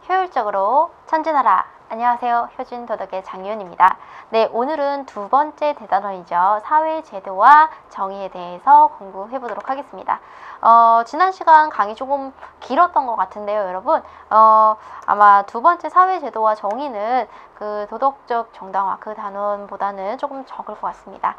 효율적으로 전진하라. 안녕하세요. 효준도덕의 장윤입니다. 네, 오늘은 두 번째 대단원이죠. 사회제도와 정의에 대해서 공부해 보도록 하겠습니다. 지난 시간 강의 조금 길었던 것 같은데요, 여러분. 아마 두 번째 사회제도와 정의는 그 도덕적 정당화 그 단원보다는 조금 적을 것 같습니다.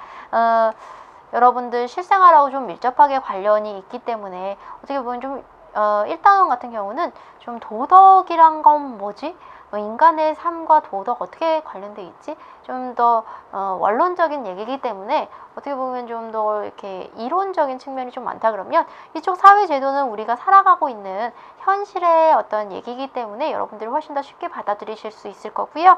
여러분들 실생활하고 좀 밀접하게 관련이 있기 때문에 어떻게 보면 좀 1단원 같은 경우는 좀 도덕이란 건 뭐지? 인간의 삶과 도덕 어떻게 관련돼 있지? 좀 더 원론적인 얘기이기 때문에 어떻게 보면 좀 더 이렇게 이론적인 측면이 좀 많다 그러면 이쪽 사회제도는 우리가 살아가고 있는 현실의 어떤 얘기이기 때문에 여러분들이 훨씬 더 쉽게 받아들이실 수 있을 거고요.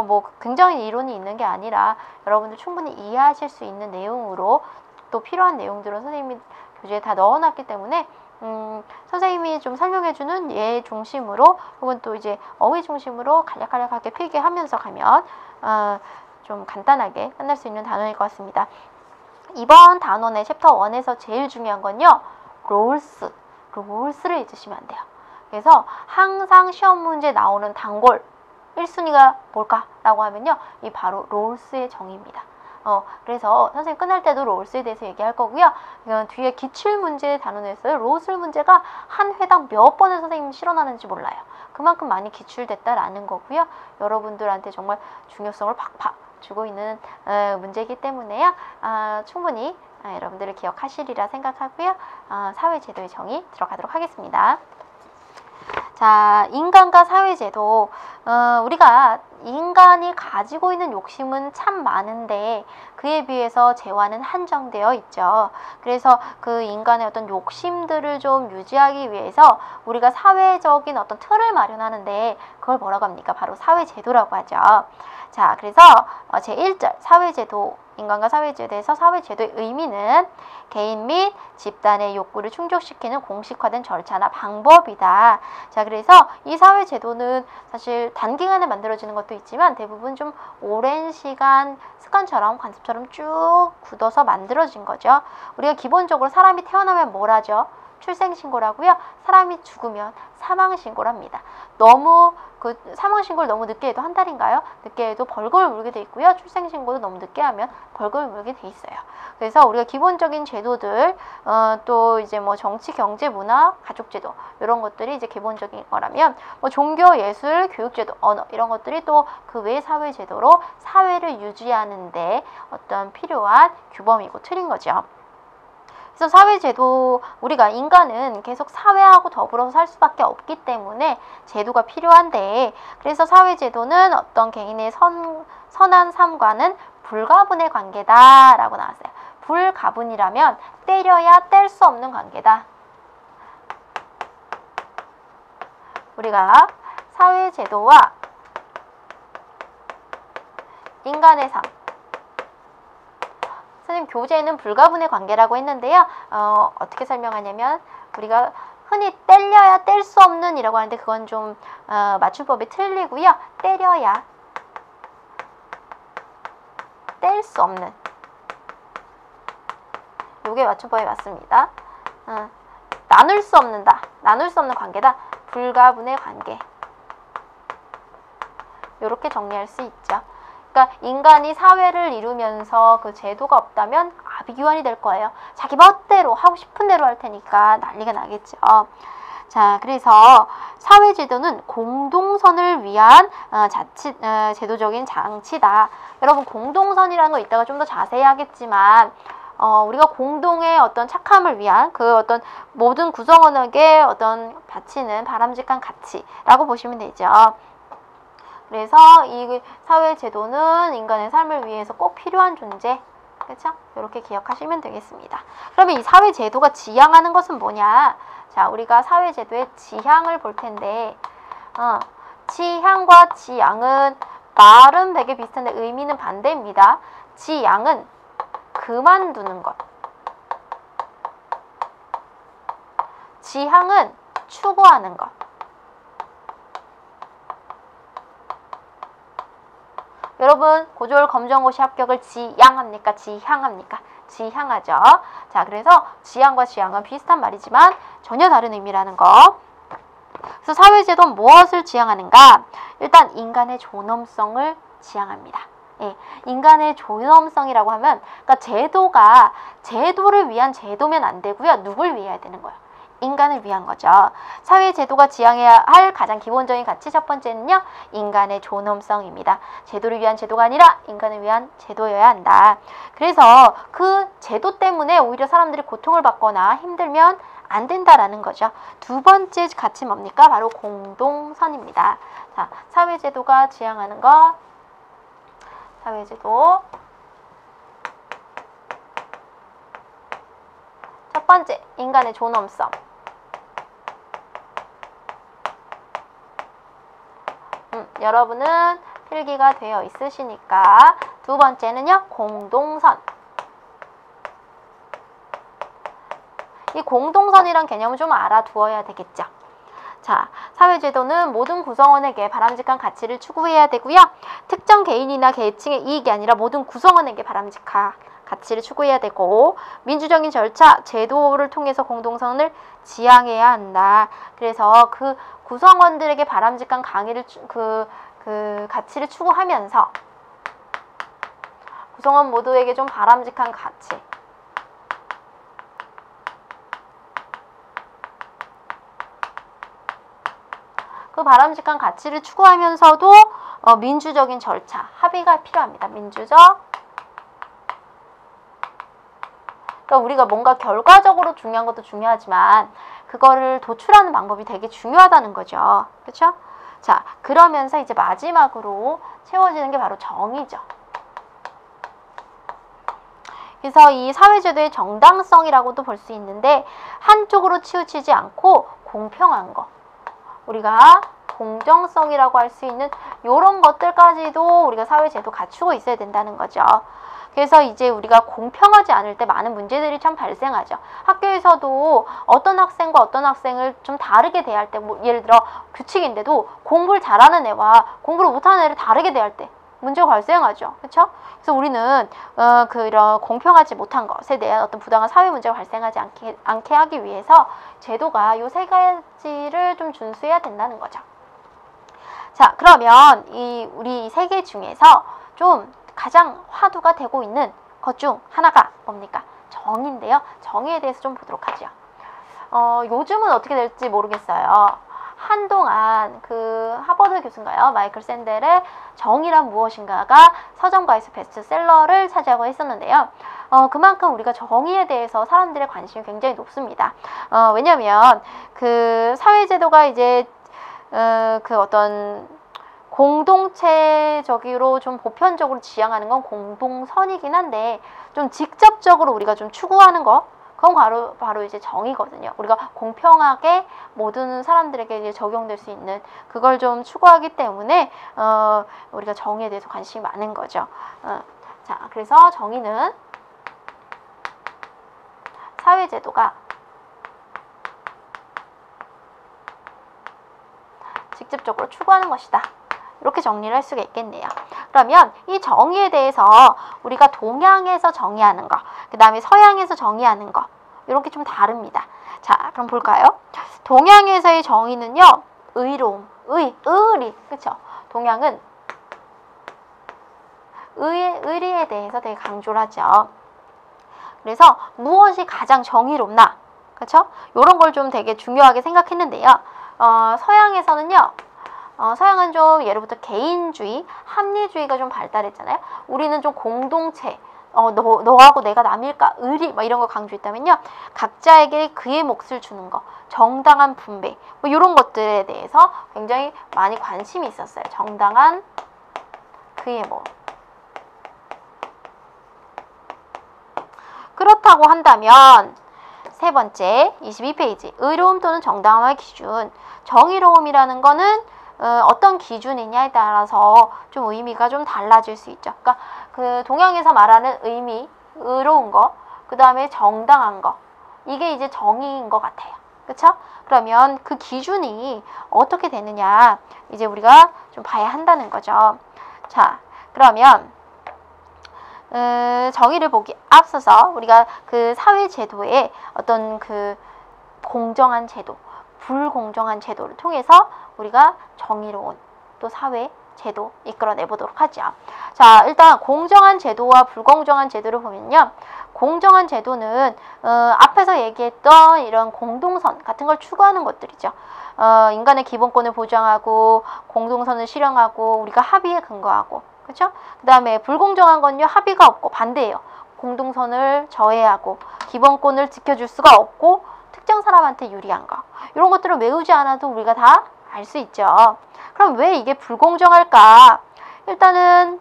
뭐 굉장히 이론이 있는 게 아니라 여러분들 충분히 이해하실 수 있는 내용으로 또 필요한 내용들은 선생님이 교재에 다 넣어놨기 때문에 선생님이 좀 설명해주는 예 중심으로 혹은 또 이제 어휘 중심으로 간략간략하게 필기하면서 가면 좀 간단하게 끝날 수 있는 단원일 것 같습니다. 이번 단원의 챕터 1에서 제일 중요한 건요. 롤스를 잊으시면 안 돼요. 그래서 항상 시험 문제 나오는 단골 1순위가 뭘까라고 하면요. 이 바로 롤스의 정의입니다. 그래서 선생님 끝날 때도 롤스에 대해서 얘기할 거고요. 이건 뒤에 기출문제 단원에서요. 롤스 문제가 한 회당 몇 번을 선생님이 실어나는지 몰라요. 그만큼 많이 기출됐다라는 거고요. 여러분들한테 정말 중요성을 팍팍 주고 있는 문제이기 때문에요. 충분히 여러분들을 기억하시리라 생각하고요. 사회제도의 정의 들어가도록 하겠습니다. 자, 인간과 사회제도. 우리가 인간이 가지고 있는 욕심은 참 많은데 그에 비해서 재화는 한정되어 있죠. 그래서 그 인간의 어떤 욕심들을 좀 유지하기 위해서 우리가 사회적인 어떤 틀을 마련하는데 그걸 뭐라고 합니까? 바로 사회제도라고 하죠. 자, 그래서 제1절 사회제도, 인간과 사회제도에서 사회제도의 의미는 개인 및 집단의 욕구를 충족시키는 공식화된 절차나 방법이다. 자, 그래서 이 사회제도는 사실 단기간에 만들어지는 것도 있지만 대부분 좀 오랜 시간 습관처럼 관습처럼 쭉 굳어서 만들어진 거죠. 우리가 기본적으로 사람이 태어나면 뭘 하죠? 출생신고라고요. 사람이 죽으면 사망신고랍니다. 너무 그 사망신고를 너무 늦게 해도 한 달인가요? 늦게 해도 벌금을 물게 돼 있고요. 출생신고도 너무 늦게 하면 벌금을 물게 돼 있어요. 그래서 우리가 기본적인 제도들 또 이제 뭐 정치, 경제, 문화, 가족제도 이런 것들이 이제 기본적인 거라면 뭐 종교, 예술, 교육제도, 언어 이런 것들이 또 그 외 사회제도로 사회를 유지하는데 어떤 필요한 규범이고 틀인 거죠. 그래서 사회제도, 우리가 인간은 계속 사회하고 더불어서 살 수밖에 없기 때문에 제도가 필요한데 그래서 사회제도는 어떤 개인의 선한 삶과는 불가분의 관계다 라고 나왔어요. 불가분이라면 때려야 뗄 수 없는 관계다. 우리가 사회제도와 인간의 삶, 선생님 교재는 불가분의 관계라고 했는데요. 어떻게 설명하냐면 우리가 흔히 때려야 뗄 수 없는 이라고 하는데 그건 좀 맞춤법이 틀리고요. 때려야 뗄 수 없는, 요게 맞춤법이 맞습니다. 나눌 수 없는다. 나눌 수 없는 관계다. 불가분의 관계. 요렇게 정리할 수 있죠. 그러니까 인간이 사회를 이루면서 그 제도가 없다면 아비규환이 될 거예요. 자기 멋대로 하고 싶은 대로 할 테니까 난리가 나겠죠. 자, 그래서 사회제도는 공동선을 위한 제도적인 장치다. 여러분 공동선이라는 거 이따가 좀 더 자세히 하겠지만 우리가 공동의 어떤 착함을 위한 그 어떤 모든 구성원에게 어떤 바치는 바람직한 가치라고 보시면 되죠. 그래서 이 사회제도는 인간의 삶을 위해서 꼭 필요한 존재. 그렇죠? 이렇게 기억하시면 되겠습니다. 그러면 이 사회제도가 지향하는 것은 뭐냐? 자, 우리가 사회제도의 지향을 볼 텐데 지향과 지향은 말은 되게 비슷한데 의미는 반대입니다. 지향은 그만두는 것. 지향은 추구하는 것. 여러분 고졸 검정고시 합격을 지향합니까? 지향합니까? 지향하죠. 자, 그래서 지향과 지향은 비슷한 말이지만 전혀 다른 의미라는 거. 그래서 사회제도는 무엇을 지향하는가? 일단 인간의 존엄성을 지향합니다. 예, 인간의 존엄성이라고 하면 그러니까 제도를 위한 제도면 안 되고요. 누굴 위해야 되는 거예요? 인간을 위한 거죠. 사회제도가 지향해야 할 가장 기본적인 가치 첫 번째는요. 인간의 존엄성입니다. 제도를 위한 제도가 아니라 인간을 위한 제도여야 한다. 그래서 그 제도 때문에 오히려 사람들이 고통을 받거나 힘들면 안 된다라는 거죠. 두 번째 가치 뭡니까? 바로 공동선입니다. 자, 사회제도가 지향하는 거. 사회제도 첫 번째, 인간의 존엄성. 여러분은 필기가 되어 있으시니까 두 번째는요, 공동선. 이 공동선이란 개념을 좀 알아두어야 되겠죠. 자, 사회제도는 모든 구성원에게 바람직한 가치를 추구해야 되고요. 특정 개인이나 계층의 이익이 아니라 모든 구성원에게 바람직한 가치를 추구해야 되고, 민주적인 절차, 제도를 통해서 공동선을 지향해야 한다. 그래서 그 구성원들에게 바람직한 가치를 추구하면서 구성원 모두에게 좀 바람직한 가치, 그 바람직한 가치를 추구하면서도 민주적인 절차, 합의가 필요합니다. 그러니까 우리가 뭔가 결과적으로 중요한 것도 중요하지만 그거를 도출하는 방법이 되게 중요하다는 거죠. 그렇죠? 자, 그러면서 이제 마지막으로 채워지는 게 바로 정의죠. 그래서 이 사회제도의 정당성이라고도 볼 수 있는데 한쪽으로 치우치지 않고 공평한 거, 우리가 공정성이라고 할 수 있는 이런 것들까지도 우리가 사회제도 갖추고 있어야 된다는 거죠. 그래서 이제 우리가 공평하지 않을 때 많은 문제들이 참 발생하죠. 학교에서도 어떤 학생과 어떤 학생을 좀 다르게 대할 때, 뭐 예를 들어 규칙인데도 공부를 잘하는 애와 공부를 못하는 애를 다르게 대할 때 문제가 발생하죠. 그렇죠? 그래서 우리는 그런 공평하지 못한 것에 대한 어떤 부당한 사회 문제가 발생하지 않게 하기 위해서 제도가 이 세 가지를 좀 준수해야 된다는 거죠. 자, 그러면 우리 세 개 중에서 좀 가장 화두가 되고 있는 것 중 하나가 뭡니까? 정의인데요. 정의에 대해서 좀 보도록 하죠. 요즘은 어떻게 될지 모르겠어요. 한동안 그 하버드 교수인가요? 마이클 샌델의 정의란 무엇인가가 서점가에서 베스트셀러를 차지하고 했었는데요. 그만큼 우리가 정의에 대해서 사람들의 관심이 굉장히 높습니다. 왜냐면 그 사회제도가 이제 그 어떤 공동체적으로 좀 보편적으로 지향하는 건 공동선이긴 한데 좀 직접적으로 우리가 좀 추구하는 거, 그건 바로 이제 정의거든요. 우리가 공평하게 모든 사람들에게 이제 적용될 수 있는 그걸 좀 추구하기 때문에 우리가 정의에 대해서 관심이 많은 거죠. 자, 그래서 정의는 사회제도가 직접적으로 추구하는 것이다. 이렇게 정리를 할 수가 있겠네요. 그러면 이 정의에 대해서 우리가 동양에서 정의하는 거, 그 다음에 서양에서 정의하는 거, 이렇게 좀 다릅니다. 자, 그럼 볼까요? 동양에서의 정의는요, 의로움, 의리, 그쵸? 동양은 의리에 대해서 되게 강조를 하죠. 그래서 무엇이 가장 정의롭나, 그쵸? 이런 걸 좀 되게 중요하게 생각했는데요. 서양에서는요, 서양은 좀 예로부터 개인주의, 합리주의가 좀 발달했잖아요. 우리는 좀 공동체, 너하고 내가 남일까, 의리 막 이런 거 강조했다면요, 각자에게 그의 몫을 주는 거, 정당한 분배, 뭐 이런 것들에 대해서 굉장히 많이 관심이 있었어요. 정당한 그의 몫. 그렇다고 한다면 세 번째 22페이지 의로움 또는 정당함의 기준. 정의로움이라는 거는 어떤 기준이냐에 따라서 좀 의미가 좀 달라질 수 있죠. 그러니까 그 동양에서 말하는 의미, 의로운 거, 그 다음에 정당한 거, 이게 이제 정의인 것 같아요. 그쵸? 그러면 그 기준이 어떻게 되느냐, 이제 우리가 좀 봐야 한다는 거죠. 자, 그러면 정의를 보기 앞서서 우리가 그 사회제도의 어떤 그 공정한 제도, 불공정한 제도를 통해서 우리가 정의로운 또 사회 제도 이끌어내 보도록 하죠. 자, 일단 공정한 제도와 불공정한 제도를 보면요. 공정한 제도는 앞에서 얘기했던 이런 공동선 같은 걸 추구하는 것들이죠. 인간의 기본권을 보장하고 공동선을 실현하고 우리가 합의에 근거하고, 그렇죠? 그 다음에 불공정한 건요, 합의가 없고 반대예요. 공동선을 저해하고 기본권을 지켜줄 수가 없고 특정 사람한테 유리한 거, 이런 것들을 외우지 않아도 우리가 다 알 수 있죠. 그럼 왜 이게 불공정할까? 일단은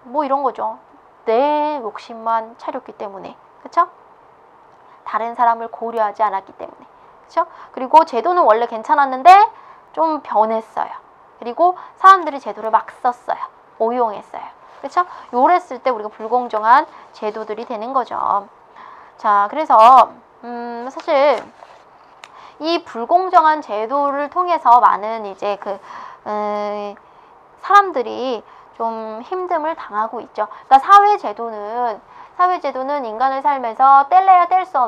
뭐 이런 거죠. 내 욕심만 차렸기 때문에, 그렇죠? 다른 사람을 고려하지 않았기 때문에, 그렇죠? 그리고 제도는 원래 괜찮았는데 좀 변했어요. 그리고 사람들이 제도를 막 썼어요. 오용했어요. 그렇죠? 요랬을 때 우리가 불공정한 제도들이 되는 거죠. 자, 그래서 사실 이 불공정한 제도를 통해서 많은 이제 사람들이 좀 힘듦을 당하고 있죠. 그러니까 사회제도는 인간의 삶에서 때려야 뗄 수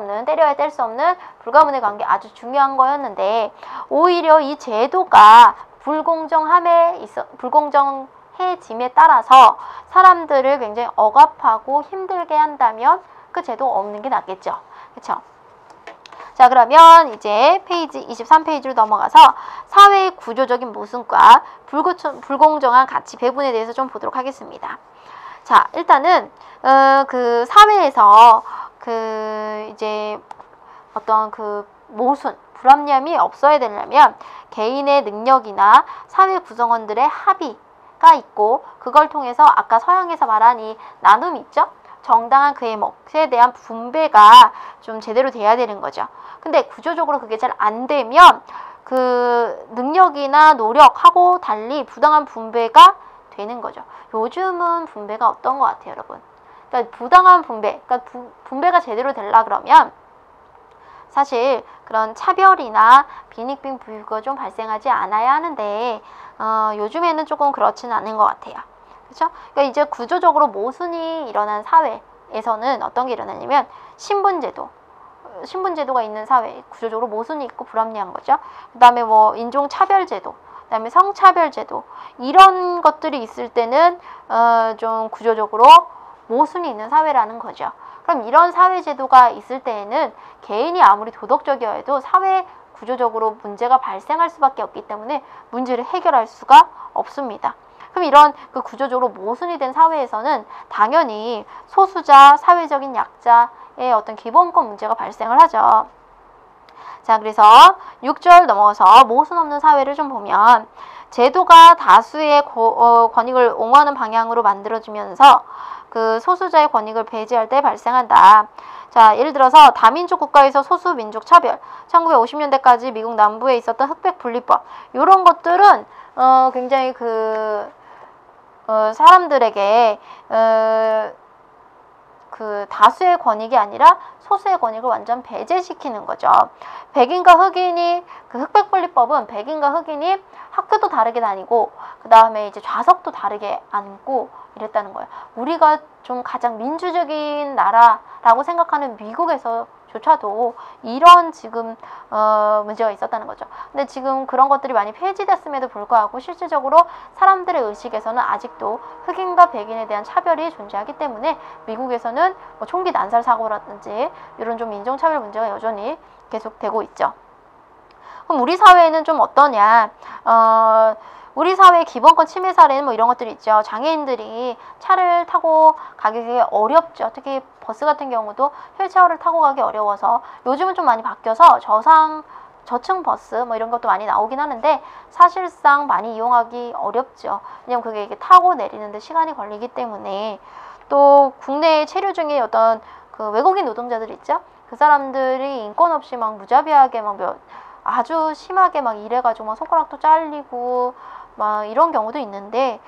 없는 불가분의 관계, 아주 중요한 거였는데, 오히려 이 제도가 불공정해짐에 따라서 사람들을 굉장히 억압하고 힘들게 한다면 그 제도 없는 게 낫겠죠. 그렇죠? 자, 그러면 이제 페이지 23페이지로 넘어가서 사회의 구조적인 모순과 불공정한 가치 배분에 대해서 좀 보도록 하겠습니다. 자, 일단은 그 사회에서 이제 어떤 모순, 불합리함이 없어야 되려면 개인의 능력이나 사회 구성원들의 합의가 있고, 그걸 통해서 아까 서양에서 말한 이 나눔이 있죠? 정당한 그의 몫에 대한 분배가 좀 제대로 돼야 되는 거죠. 근데 구조적으로 그게 잘 안 되면 그 능력이나 노력하고 달리 부당한 분배가 되는 거죠. 요즘은 분배가 어떤 것 같아요, 여러분? 그러니까 부당한 분배, 그러니까 분배가 제대로 되려 그러면 사실 그런 차별이나 빈익빈 부유가 좀 발생하지 않아야 하는데 요즘에는 조금 그렇지는 않은 것 같아요. 그렇죠? 그러니까 이제 구조적으로 모순이 일어난 사회에서는 어떤 게 일어나냐면 신분제도가 있는 사회, 구조적으로 모순이 있고 불합리한 거죠. 그 다음에 뭐 인종차별제도, 그 다음에 성차별제도, 이런 것들이 있을 때는 좀 구조적으로 모순이 있는 사회라는 거죠. 그럼 이런 사회제도가 있을 때에는 개인이 아무리 도덕적이어 해도 사회 구조적으로 문제가 발생할 수밖에 없기 때문에 문제를 해결할 수가 없습니다. 그럼 이런 구조적으로 모순이 된 사회에서는 당연히 소수자, 사회적인 약자의 어떤 기본권 문제가 발생을 하죠. 자, 그래서 6절 넘어가서 모순 없는 사회를 좀 보면, 제도가 다수의 권익을 옹호하는 방향으로 만들어지면서 그 소수자의 권익을 배제할 때 발생한다. 자, 예를 들어서 다민족 국가에서 소수민족 차별, 1950년대까지 미국 남부에 있었던 흑백 분리법, 이런 것들은 굉장히 사람들에게 다수의 권익이 아니라 소수의 권익을 완전 배제시키는 거죠. 백인과 흑인이, 흑백 분리법은 백인과 흑인이 학교도 다르게 다니고, 그 다음에 이제 좌석도 다르게 앉고 이랬다는 거예요. 우리가 좀 가장 민주적인 나라라고 생각하는 미국에서조차도 이런 지금 문제가 있었다는 거죠. 근데 지금 그런 것들이 많이 폐지됐음에도 불구하고 실질적으로 사람들의 의식에서는 아직도 흑인과 백인에 대한 차별이 존재하기 때문에 미국에서는 뭐 총기 난살 사고라든지 이런 좀 인종차별 문제가 여전히 계속되고 있죠. 그럼 우리 사회는 좀 어떠냐? 우리 사회의 기본권 침해 사례는 뭐 이런 것들이 있죠. 장애인들이 차를 타고 가기 어렵죠. 특히 버스 같은 경우도 휠체어를 타고 가기 어려워서, 요즘은 좀 많이 바뀌어서 저층 버스 뭐 이런 것도 많이 나오긴 하는데 사실상 많이 이용하기 어렵죠. 왜냐면 그게 이게 타고 내리는데 시간이 걸리기 때문에. 또 국내에 체류 중에 어떤 외국인 노동자들 있죠. 그 사람들이 인권 없이 막 무자비하게 아주 심하게 막 일해가지고 막 손가락도 잘리고 막 이런 경우도 있는데,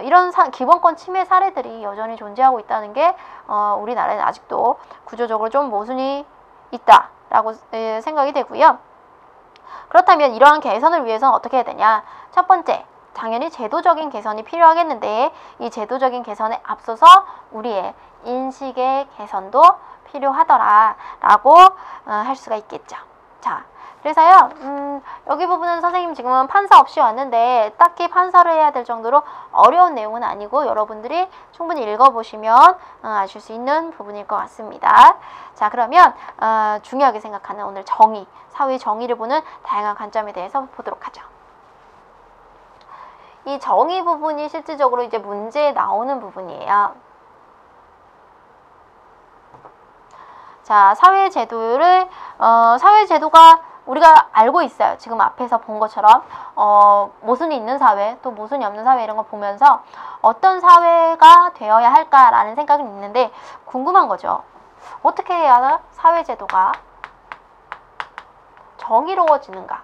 이런 기본권 침해 사례들이 여전히 존재하고 있다는 게 우리나라에는 아직도 구조적으로 좀 모순이 있다라고 생각이 되고요. 그렇다면 이러한 개선을 위해서는 어떻게 해야 되냐? 첫 번째, 당연히 제도적인 개선이 필요하겠는데, 이 제도적인 개선에 앞서서 우리의 인식의 개선도 필요하더라라고 할 수가 있겠죠. 자, 그래서요, 여기 부분은 선생님 지금은 판사 없이 왔는데 딱히 판사를 해야 될 정도로 어려운 내용은 아니고 여러분들이 충분히 읽어보시면 아실 수 있는 부분일 것 같습니다. 자, 그러면 중요하게 생각하는 오늘 정의, 사회 정의를 보는 다양한 관점에 대해서 보도록 하죠. 이 정의 부분이 실질적으로 이제 문제에 나오는 부분이에요. 자, 사회제도가 우리가 알고 있어요. 지금 앞에서 본 것처럼 모순이 있는 사회, 또 모순이 없는 사회 이런 걸 보면서 어떤 사회가 되어야 할까라는 생각이 있는데 궁금한 거죠. 어떻게 해야 사회제도가 정의로워지는가?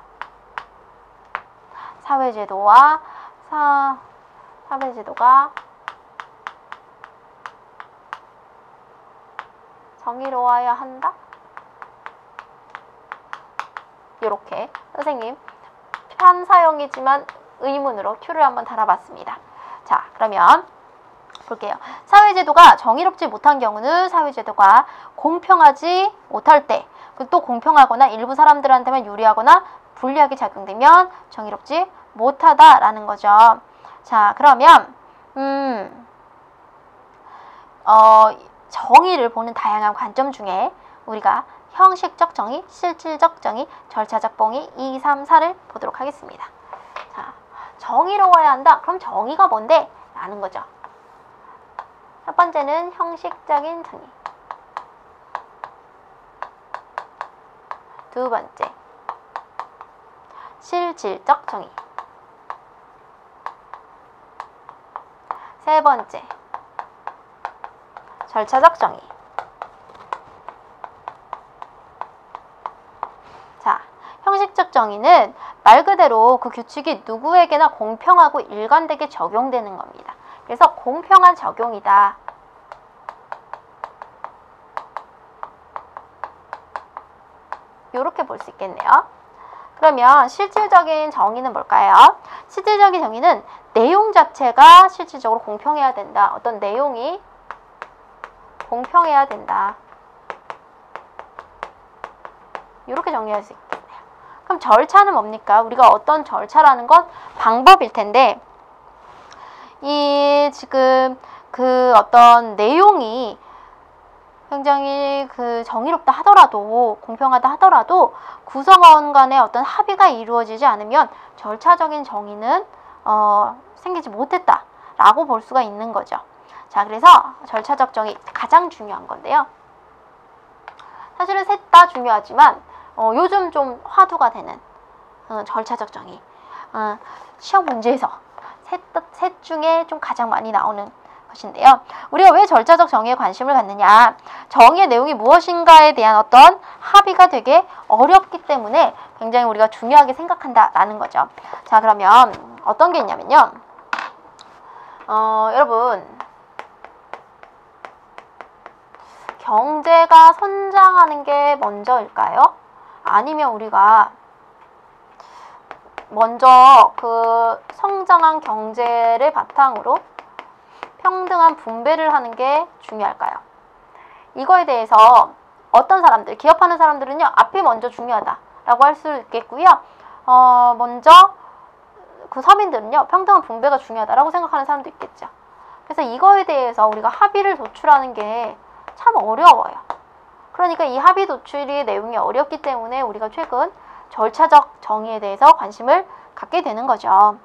사회제도가 정의로워야 한다? 이렇게 선생님 판사형이지만 의문으로 Q를 한번 달아봤습니다. 자, 그러면 볼게요. 사회제도가 정의롭지 못한 경우는 사회제도가 공평하지 못할 때, 또 공평하거나 일부 사람들한테만 유리하거나 불리하게 작용되면 정의롭지 못하다라는 거죠. 자, 그러면 정의를 보는 다양한 관점 중에 우리가 형식적 정의, 실질적 정의, 절차적 정의 2, 3, 4를 보도록 하겠습니다. 자, 정의로워야 한다. 그럼 정의가 뭔데? 라는 거죠. 첫 번째는 형식적인 정의. 두 번째, 실질적 정의. 세 번째, 절차적 정의. 자, 형식적 정의는 말 그대로 그 규칙이 누구에게나 공평하고 일관되게 적용되는 겁니다. 그래서 공평한 적용이다. 이렇게 볼 수 있겠네요. 그러면 실질적인 정의는 뭘까요? 실질적인 정의는 내용 자체가 실질적으로 공평해야 된다. 어떤 내용이 공평해야 된다. 이렇게 정리할 수 있겠네요. 그럼 절차는 뭡니까? 우리가 어떤 절차라는 건 방법일 텐데, 이 지금 그 어떤 내용이 굉장히 정의롭다 하더라도, 공평하다 하더라도 구성원 간의 어떤 합의가 이루어지지 않으면 절차적인 정의는 생기지 못했다 라고 볼 수가 있는 거죠. 자, 그래서 절차적 정의 가장 중요한 건데요. 사실은 셋 다 중요하지만 요즘 좀 화두가 되는 절차적 정의, 시험 문제에서 셋 중에 좀 가장 많이 나오는 것인데요. 우리가 왜 절차적 정의에 관심을 갖느냐? 정의의 내용이 무엇인가에 대한 어떤 합의가 되게 어렵기 때문에 굉장히 우리가 중요하게 생각한다라는 거죠. 자, 그러면 어떤 게 있냐면요. 여러분, 경제가 성장하는 게 먼저일까요? 아니면 우리가 먼저 그 성장한 경제를 바탕으로 평등한 분배를 하는 게 중요할까요? 이거에 대해서 어떤 사람들, 기업하는 사람들은요, 앞이 먼저 중요하다라고 할 수 있겠고요. 먼저 그 서민들은요, 평등한 분배가 중요하다라고 생각하는 사람도 있겠죠. 그래서 이거에 대해서 우리가 합의를 도출하는 게 참 어려워요. 그러니까 이 합의 도출의 내용이 어렵기 때문에 우리가 최근 절차적 정의에 대해서 관심을 갖게 되는 거죠.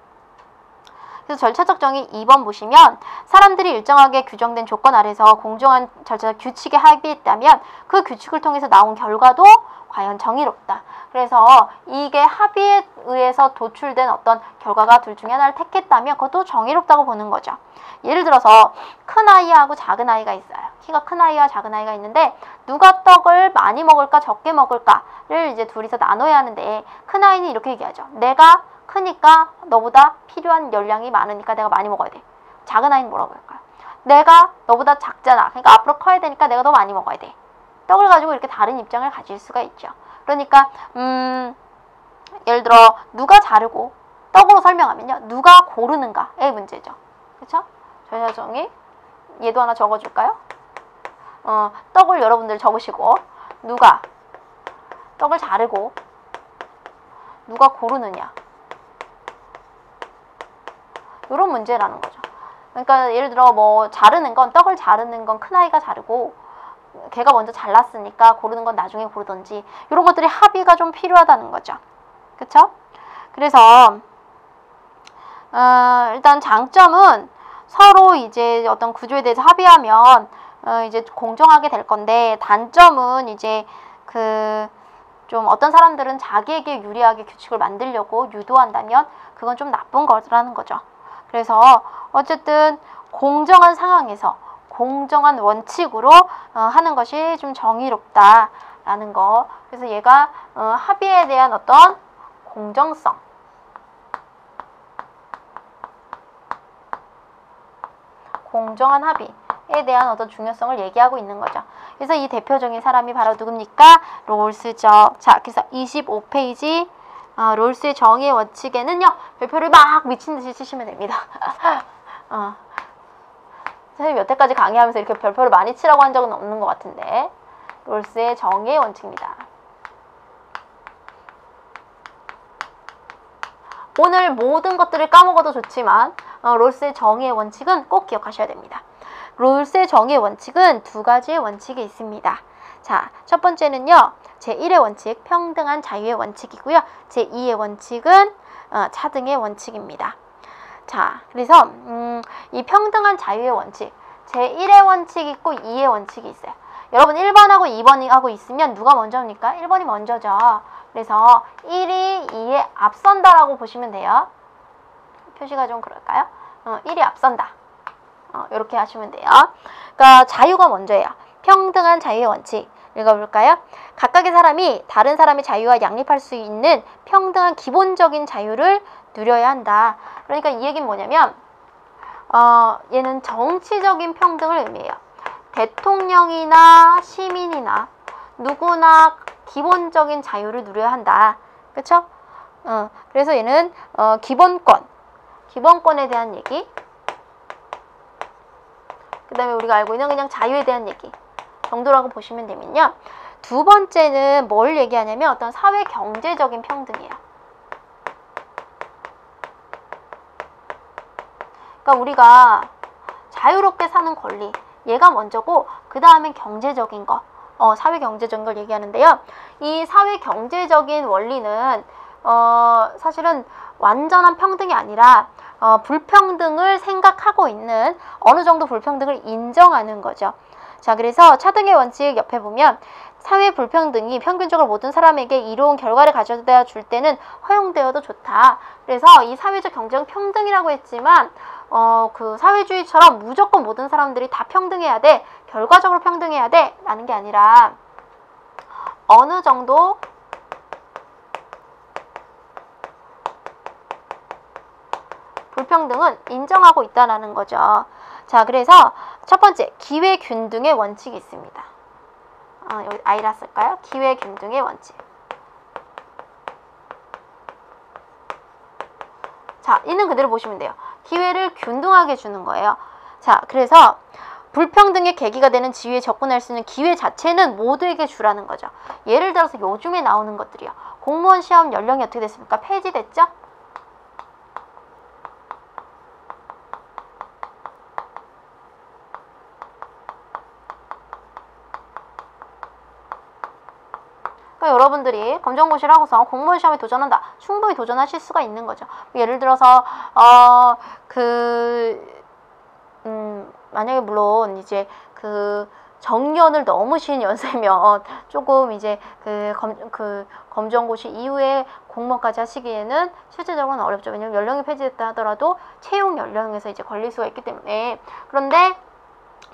그래서 절차적 정의 2번 보시면 사람들이 일정하게 규정된 조건 아래서 공정한 절차적 규칙에 합의했다면 그 규칙을 통해서 나온 결과도 과연 정의롭다. 그래서 이게 합의에 의해서 도출된 어떤 결과가 둘 중에 하나를 택했다면 그것도 정의롭다고 보는 거죠. 예를 들어서 큰 아이하고 작은 아이가 있어요. 키가 큰 아이와 작은 아이가 있는데 누가 떡을 많이 먹을까 적게 먹을까를 이제 둘이서 나눠야 하는데 큰 아이는 이렇게 얘기하죠. 내가 크니까 너보다 필요한 열량이 많으니까 내가 많이 먹어야 돼. 작은 아이는 뭐라고 할까요? 내가 너보다 작잖아. 그러니까 앞으로 커야 되니까 내가 더 많이 먹어야 돼. 떡을 가지고 이렇게 다른 입장을 가질 수가 있죠. 그러니까 예를 들어 누가 자르고 떡으로 설명하면요. 누가 고르는가의 문제죠. 그렇죠? 절차정의 얘도 하나 적어줄까요? 떡을 여러분들 적으시고 누가 떡을 자르고 누가 고르느냐. 이런 문제라는 거죠. 그러니까 예를 들어 뭐 자르는 건, 떡을 자르는 건 큰아이가 자르고 걔가 먼저 잘랐으니까 고르는 건 나중에 고르던지, 이런 것들이 합의가 좀 필요하다는 거죠. 그쵸? 그래서 일단 장점은 서로 이제 어떤 구조에 대해서 합의하면 이제 공정하게 될 건데, 단점은 이제 좀 어떤 사람들은 자기에게 유리하게 규칙을 만들려고 유도한다면 그건 좀 나쁜 거라는 거죠. 그래서 어쨌든 공정한 상황에서 공정한 원칙으로 하는 것이 좀 정의롭다라는 거. 그래서 얘가 합의에 대한 어떤 공정성, 공정한 합의에 대한 어떤 중요성을 얘기하고 있는 거죠. 그래서 이 대표적인 사람이 바로 누굽니까? 롤스죠. 자, 그래서 25페이지 롤스의 정의의 원칙에는요, 별표를 막 미친 듯이 치시면 됩니다. 선생님 여태까지 강의하면서 이렇게 별표를 많이 치라고 한 적은 없는 것 같은데, 롤스의 정의의 원칙입니다. 오늘 모든 것들을 까먹어도 좋지만 롤스의 정의의 원칙은 꼭 기억하셔야 됩니다. 롤스의 정의의 원칙은 두 가지의 원칙이 있습니다. 자, 첫 번째는요, 제1의 원칙, 평등한 자유의 원칙이고요. 제2의 원칙은 차등의 원칙입니다. 자, 그래서 이 평등한 자유의 원칙, 제1의 원칙이 있고 2의 원칙이 있어요. 여러분 1번하고 2번하고 있으면 누가 먼저입니까? 1번이 먼저죠. 그래서 1이 2에 앞선다라고 보시면 돼요. 표시가 좀 그럴까요? 1이 앞선다. 이렇게 하시면 돼요. 그러니까 자유가 먼저예요. 평등한 자유의 원칙. 읽어볼까요? 각각의 사람이 다른 사람의 자유와 양립할 수 있는 평등한 기본적인 자유를 누려야 한다. 그러니까 이 얘기는 뭐냐면 얘는 정치적인 평등을 의미해요. 대통령이나 시민이나 누구나 기본적인 자유를 누려야 한다. 그쵸? 그래서 얘는 기본권에 대한 얘기, 그 다음에 우리가 알고 있는 그냥 자유에 대한 얘기 정도라고 보시면 되면요. 두 번째는 뭘 얘기하냐면 어떤 사회 경제적인 평등이에요. 그러니까 우리가 자유롭게 사는 권리, 얘가 먼저고 그 다음엔 경제적인 거, 사회 경제적인 걸 얘기하는데요. 이 사회 경제적인 원리는 사실은 완전한 평등이 아니라 불평등을 생각하고 있는, 어느 정도 불평등을 인정하는 거죠. 자, 그래서 차등의 원칙 옆에 보면 사회 불평등이 평균적으로 모든 사람에게 이로운 결과를 가져다 줄 때는 허용되어도 좋다. 그래서 이 사회적 경제적 평등이라고 했지만 그 사회주의처럼 무조건 모든 사람들이 다 평등해야 돼, 결과적으로 평등해야 돼 라는 게 아니라 어느 정도 불평등은 인정하고 있다는 거죠. 자, 그래서 첫 번째, 기회균등의 원칙이 있습니다. 여기 아이라 쓸까요? 기회균등의 원칙. 자, 있는 그대로 보시면 돼요. 기회를 균등하게 주는 거예요. 자, 그래서 불평등의 계기가 되는 지위에 접근할 수 있는 기회 자체는 모두에게 주라는 거죠. 예를 들어서 요즘에 나오는 것들이요. 공무원 시험 연령이 어떻게 됐습니까? 폐지됐죠? 여러분들이 검정고시를 하고서 공무원 시험에 도전한다. 충분히 도전하실 수가 있는 거죠. 예를 들어서 만약에 물론 이제 정년을 넘으신 연세면 조금 이제 검정고시 이후에 공무원까지 하시기에는 실제적으로는 어렵죠. 왜냐면 연령이 폐지됐다 하더라도 채용 연령에서 이제 걸릴 수가 있기 때문에. 그런데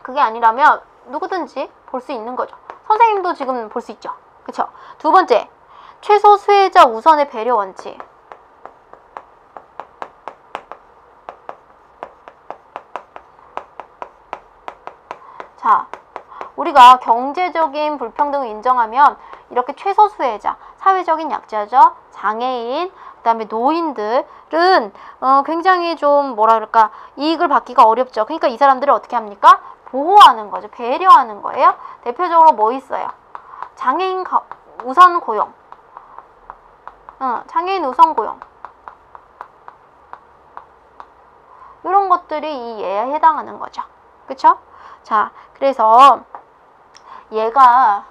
그게 아니라면 누구든지 볼 수 있는 거죠. 선생님도 지금 볼 수 있죠. 그쵸? 두 번째, 최소 수혜자 우선의 배려 원칙. 자, 우리가 경제적인 불평등을 인정하면 이렇게 최소 수혜자, 사회적인 약자죠, 장애인, 그 다음에 노인들은 굉장히 좀 뭐라 그럴까, 이익을 받기가 어렵죠. 그러니까 이 사람들을 어떻게 합니까? 보호하는 거죠. 배려하는 거예요. 대표적으로 뭐 있어요? 장애인 우선 고용, 장애인 우선 고용. 이런 것들이 이 예에 해당하는 거죠. 그쵸? 자, 그래서 얘가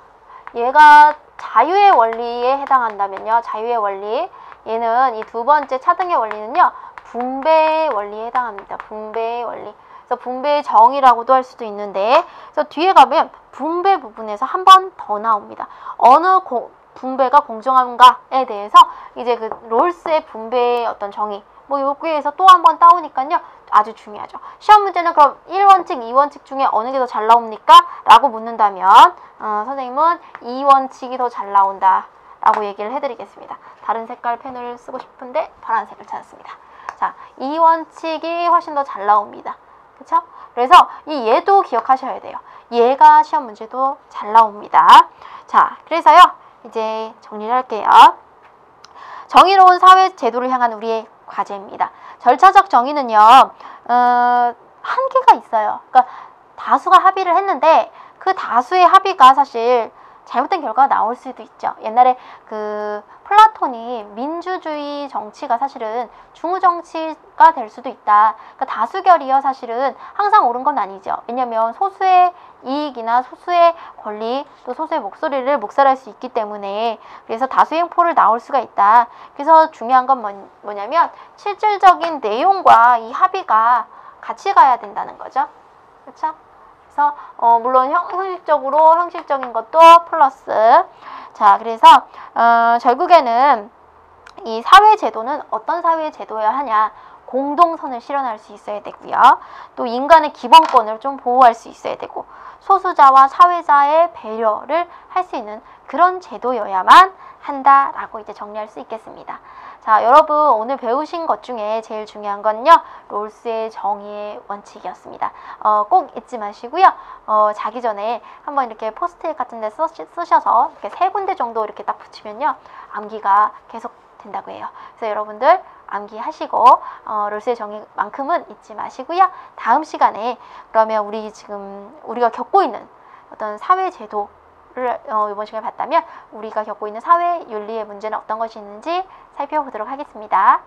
자유의 원리에 해당한다면요. 자유의 원리. 얘는 이 두 번째 차등의 원리는요. 분배의 원리에 해당합니다. 분배의 원리. 그래서 분배의 정의라고도 할 수도 있는데, 그래서 뒤에 가면 분배 부분에서 한 번 더 나옵니다. 어느 분배가 공정한가에 대해서 이제 그 롤스의 분배의 어떤 정의, 뭐 여기에서 또 한 번 따오니까요. 아주 중요하죠. 시험 문제는 그럼 1원칙, 2원칙 중에 어느 게 더 잘 나옵니까? 라고 묻는다면 선생님은 2원칙이 더 잘 나온다 라고 얘기를 해드리겠습니다. 다른 색깔 펜을 쓰고 싶은데 파란색을 찾았습니다. 자, 2원칙이 훨씬 더 잘 나옵니다. 그쵸? 그래서 이 얘도 기억하셔야 돼요. 얘가 시험 문제도 잘 나옵니다. 자, 그래서요. 이제 정리를 할게요. 정의로운 사회 제도를 향한 우리의 과제입니다. 절차적 정의는요. 한계가 있어요. 그러니까 다수가 합의를 했는데 그 다수의 합의가 사실 잘못된 결과가 나올 수도 있죠. 옛날에 그 플라톤이 민주주의 정치가 사실은 중우 정치가 될 수도 있다. 그러니까 다수결이요 사실은 항상 옳은 건 아니죠. 왜냐하면 소수의 이익이나 소수의 권리 또 소수의 목소리를 묵살할 수 있기 때문에 그래서 다수의 행포를 나올 수가 있다. 그래서 중요한 건 뭐냐면 실질적인 내용과 이 합의가 같이 가야 된다는 거죠. 그렇죠? 그래서 물론 형식적인 것도 플러스. 자, 그래서 결국에는 이 사회제도는 어떤 사회제도여야 하냐, 공동선을 실현할 수 있어야 되고요. 또 인간의 기본권을 좀 보호할 수 있어야 되고 소수자와 사회자의 배려를 할 수 있는 그런 제도여야만 한다라고 이제 정리할 수 있겠습니다. 자, 여러분 오늘 배우신 것 중에 제일 중요한 건요. 롤스의 정의의 원칙이었습니다. 꼭 잊지 마시고요. 자기 전에 한번 이렇게 포스트잇 같은 데 쓰셔서 이렇게 3군데 정도 이렇게 딱 붙이면요. 암기가 계속 된다고 해요. 그래서 여러분들 암기하시고 롤스의 정의만큼은 잊지 마시고요. 다음 시간에 그러면 우리가 겪고 있는 어떤 사회 제도를 이번 시간에 봤다면 우리가 겪고 있는 사회 윤리의 문제는 어떤 것이 있는지 살펴보도록 하겠습니다.